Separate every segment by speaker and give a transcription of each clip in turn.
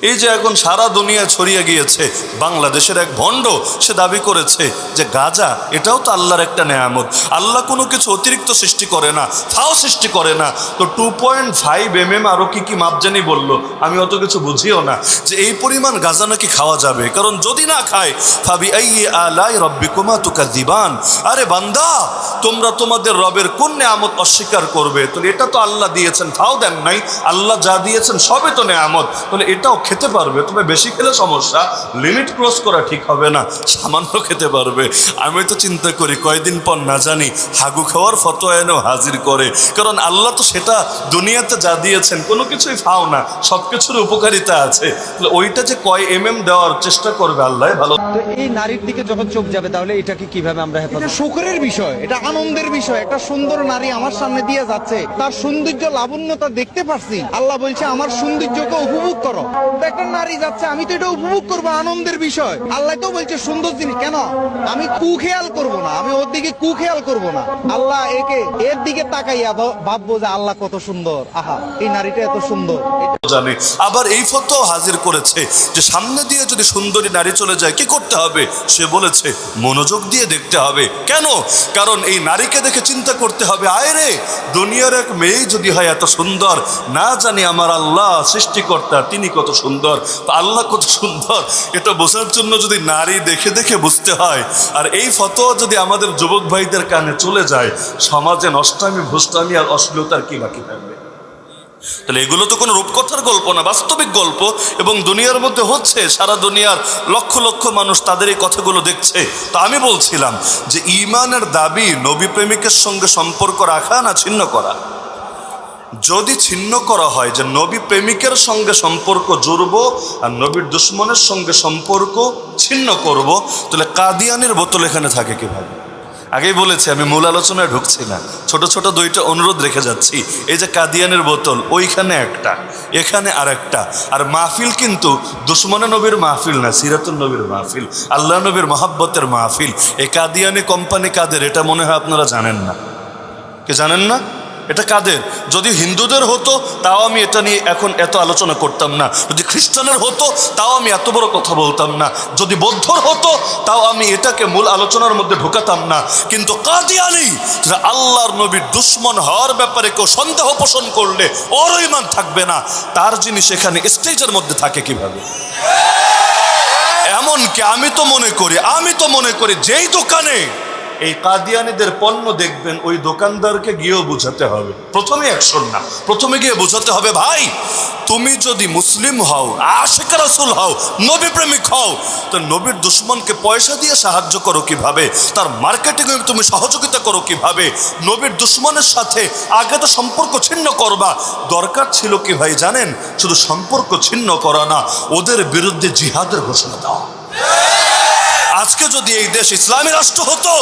Speaker 1: এই যে এখন সারা দুনিয়া ছড়িয়ে গিয়েছে, বাংলাদেশের এক ভণ্ড সে দাবি করেছে যে গাঁজা এটাও তো আল্লাহর একটা নেয়ামত, আল্লাহ কোনো কিছু অতিরিক্ত সৃষ্টি করে না, ফাও সৃষ্টি করে না। তো 2.5 mm আরও কি কি মাপ জানি বললো, আমি অত কিছু বুঝিও না, যে এই পরিমাণ গাঁজা নাকি খাওয়া যাবে, কারণ যদি না খায় ফাবি আইয়ি আলাই রব্বিকুমা তুকাযিবান, আরে বান্দা তোমরা তোমাদের রবের কোন নেয়ামত অস্বীকার করবে? তাহলে এটা তো আল্লাহ দিয়েছেন, ফাও দেন নাই, আল্লাহ যা দিয়েছেন সবই তো নেয়ামত, তাহলে এটাও খেতে পারবে। তবে বেশি খেলে সমস্যা, লিমিট ক্রস করা ঠিক হবে না, সামান্য খেতে পারবে। আমি তো চিন্তা করি কয়দিন পর না জানি হাগু খাওয়ার ফতোয়া এনেও হাজির করে, কারণ আল্লাহ তো সেটা দুনিয়াতে যা দিয়েছেন কোনো কিছুই ফাও না, সব কিছুর উপকারিতা আছে। তাহলে ওইটা যে কয় mm দেওয়ার চেষ্টা করবে আল্লাহ ভালো।
Speaker 2: তো এই নারীর দিকে যখন চোখ যাবে তাহলে এটাকে কিভাবে আমরা
Speaker 3: এটা সুখের বিষয়, এটা আনন্দের বিষয়। একটা সুন্দর নারী আমার সামনে দিয়ে যাচ্ছে, তার সৌন্দর্য লাবণ্যতা দেখতে পারছি, আল্লাহ বলছে আমার সৌন্দর্যকে উপভোগ করো। তো একটা নারী যাচ্ছে, আমি তো এটা উপভোগ করবো, আনন্দের বিষয়। আল্লাহ তো বলছে সুন্দর জিনিস, কেন আমি কুখেয়াল করবো না, আমি ওর দিকে কুখেয়াল করবো না। আল্লাহ এর দিকে তাকাইয়া ভাববো যে আল্লাহ কত সুন্দর, আহা এই নারীটা এত সুন্দর
Speaker 1: জানে। আবার এই ফতোয়া হাজির করেছে যে সামনে দিয়ে যদি সুন্দরী নারী চলে যায় কি করতে হবে? সে বলেছে মনোযোগ দিয়ে দেখতে হবে। কেন? কারণ এই নারীকে দেখে চিন্তা করতে হবে, আয় রে দুনিয়ার এক মেয়ে যদি হয় এত সুন্দর, না জানি আমার আল্লাহ সৃষ্টিকর্তা তিনি কত সুন্দর, আল্লাহ কত সুন্দর, এটা বোঝার জন্য যদি নারী দেখে দেখে বুঝতে হয়। আর এই ফতোয়া যদি আমাদের যুবক ভাইদের কানে চলে যায়, সমাজে নষ্টামি ভ্রষ্টামি আর অশ্লীলতার কি বাকি থাকবে? তাহলে এগুলো তো কোনো রূপকথার গল্প না, বাস্তবিক গল্প, এবং দুনিয়ার মধ্যে হচ্ছে, সারা দুনিয়ার লক্ষ লক্ষ মানুষ তাদের এই কথাগুলো দেখছে। তো আমি বলছিলাম যে ঈমানের দাবি নবী প্রেমিকের সঙ্গে সম্পর্ক রাখা না ছিন্ন করা? যদি ছিন্ন করা হয় যে নবী প্রেমিকের সঙ্গে সম্পর্ক জুড়ব আর নবীর দুশ্মনের সঙ্গে সম্পর্ক ছিন্ন করব, তাহলে কাদিয়ানির বোতল এখানে থাকে কিভাবে? আগেই বলেছি, আমি মূল আলোচনায় ঢুকছি না, ছোট ছোট দুইটা অনুরোধ রেখে যাচ্ছি। এই যে কাদিয়ানের বোতল, ওইখানে একটা, এখানে আর একটা। আর মাহফিল কিন্তু দুশ্মনে নবীর মাহফিল না, সিরাতুন নবীর মাহফিল, আল্লাহ নবীর মহাব্বতের মাহফিল। এই কাদিয়ানি কোম্পানি কাদের এটা মনে হয় আপনারা জানেন না। কে জানেন না? এটা কাদের? যদি হিন্দুদের হতো তাও আমি এটা নিয়ে এখন এত আলোচনা করতাম না, যদি খ্রিস্টানের হতো তাও আমি এত বড় কথা বলতাম না, যদি বৌদ্ধর হতো তাও আমি এটাকে মূল আলোচনার মধ্যে ঢোকাতাম না। কিন্তু কাদিয়ানি, আল্লাহর নবীর দুশ্মন হওয়ার ব্যাপারে কেউ সন্দেহ পোষণ করলে ওর ঈমান থাকবে না, তার জিনিস এখানে স্টেজের মধ্যে থাকে কিভাবে? এমনকি আমি তো মনে করি যেই দোকানে এই কাদিয়ানীদের পণ্য দেখবেন, ওই দোকানদারকে গিয়েও বোঝাতে হবে, প্রথমে অ্যাকশন না, প্রথমে গিয়ে বোঝাতে হবে, ভাই তুমি যদি মুসলিম হও, আশিক রাসূল হও, নবী প্রেমিক হও, তো নবীর দুশ্মনকে পয়সা দিয়ে সাহায্য করো কিভাবে, তার মার্কেটিংয়ে তুমি সহযোগিতা করো কিভাবে, নবীর দুশ্মনের সাথে আগে তো সম্পর্ক ছিন্ন করবা। দরকার ছিল কি ভাই জানেন? শুধু সম্পর্ক ছিন্ন করা না, ওদের বিরুদ্ধে জিহাদের ঘোষণা দেওয়া। আজকে যদি এই দেশ ইসলামী রাষ্ট্র হতো,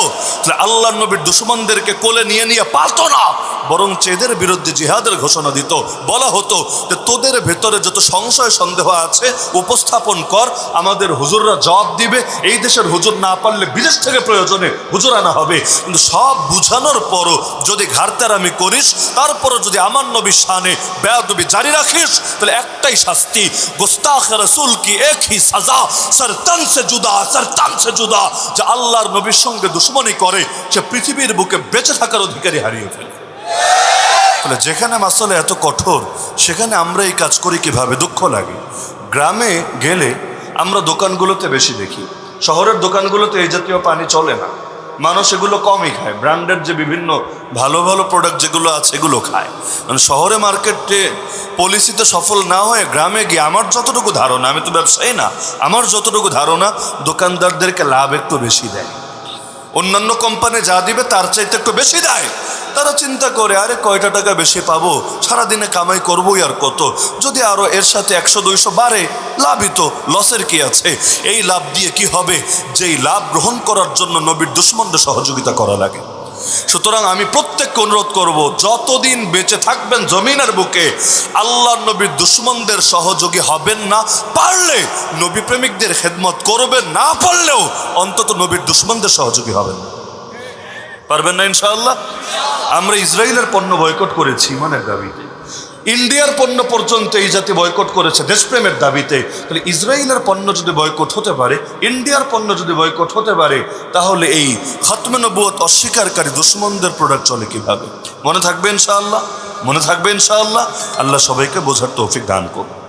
Speaker 1: তাহলে আল্লাহ নবীর দুশমনদেরকে কোলে নিয়ে নিয়ে পারতো না, বরং এদের বিরুদ্ধে জিহাদের ঘোষণা দিত। বলা হতো যে তোদের ভেতরে যত সংশয় সন্দেহ আছে উপস্থাপন কর, আমাদের হুজুররা জবাব দিবে। এই দেশের হুজুর না পারলে বিদেশ থেকে প্রয়োজনে হুজুর আনা হবে। কিন্তু সব বুঝানোর পরও যদি ঘাড়তারামি করিস, তারপরও যদি আমার নবীর শানে বেয়াদবি জারি রাখিস, তাহলে একটাই শাস্তি, গুস্তাখ রাসূল কি এক হি সাজা, সরতন সে জুদা, সরতন সে জুদা। যে আল্লাহর নবীর সঙ্গে দুশমনি করে সে পৃথিবীর বুকে বেঁচে থাকার অধিকারী হারিয়ে ফেলে। তাহলে যেখানে মাসালা এত কঠোর, সেখানে আমরা এই কাজ করি কিভাবে? দুঃখ লাগে। গ্রামে গেলে আমরা দোকানগুলোতে বেশি দেখি, শহরের দোকানগুলোতে এই জাতীয় পানি চলে না, মানুষ এগুলো কমই খায়, ব্র্যান্ডেড যে বিভিন্ন ভালো ভালো প্রোডাক্ট যেগুলো আছে এগুলো খায়। মানে শহরে মার্কেটে পলিসিতে সফল না হয়ে গ্রামে গিয়ে আমার যতটুকু ধারণা, আমি তো ব্যবসায়ী না, আমার যতটুকু ধারণা দোকানদারদেরকে লাভ একটু বেশি দেয়, অন্যান্য কোম্পানি যা দিবে তার চাইতে একটু বেশি দেয়। তারা চিন্তা করে আরে কয়টা টাকা বেশি পাবো, সারাদিনে কামাই করবোই আর কত, যদি আরও এর সাথে 100-200 বাড়ে লাভই তো, লসের কি আছে। এই লাভ দিয়ে কি হবে? যেই লাভ গ্রহণ করার জন্য নবীর দুশমনদের সহযোগিতা করা লাগে। সুতরাং আমি প্রত্যেককে অনুরোধ করব, যতদিন বেঁচে থাকবেন জমিনের বুকে আল্লাহর নবীর দুশমনদের সহযোগী হবেন না, পারলে নবী প্রেমিকদের খেদমত করবেন, না পারলেও অন্তত নবীর দুশমনদের সহযোগী হবেন না। পারবেন না ইনশাআল্লাহ? আমরা ইসরায়েলের পণ্য বয়কট করেছি ইমানের দাবিতে, ইন্ডিয়ার পণ্য পর্যন্ত এই জাতি বয়কট করেছে দেশপ্রেমের দাবিতে, তাহলে ইসরায়েলের পণ্য যদি বয়কট হতে পারে, ইন্ডিয়ার পণ্য যদি বয়কট হতে পারে, তাহলে এই খতমে নবুয়ত অস্বীকারী দুশ্মনদের প্রোডাক্ট চলে কিভাবে? মনে থাকবে ইনশাআল্লাহ, মনে থাকবে ইনশাআল্লাহ। আল্লাহ সবাইকে বোঝার তৌফিক দান করুন।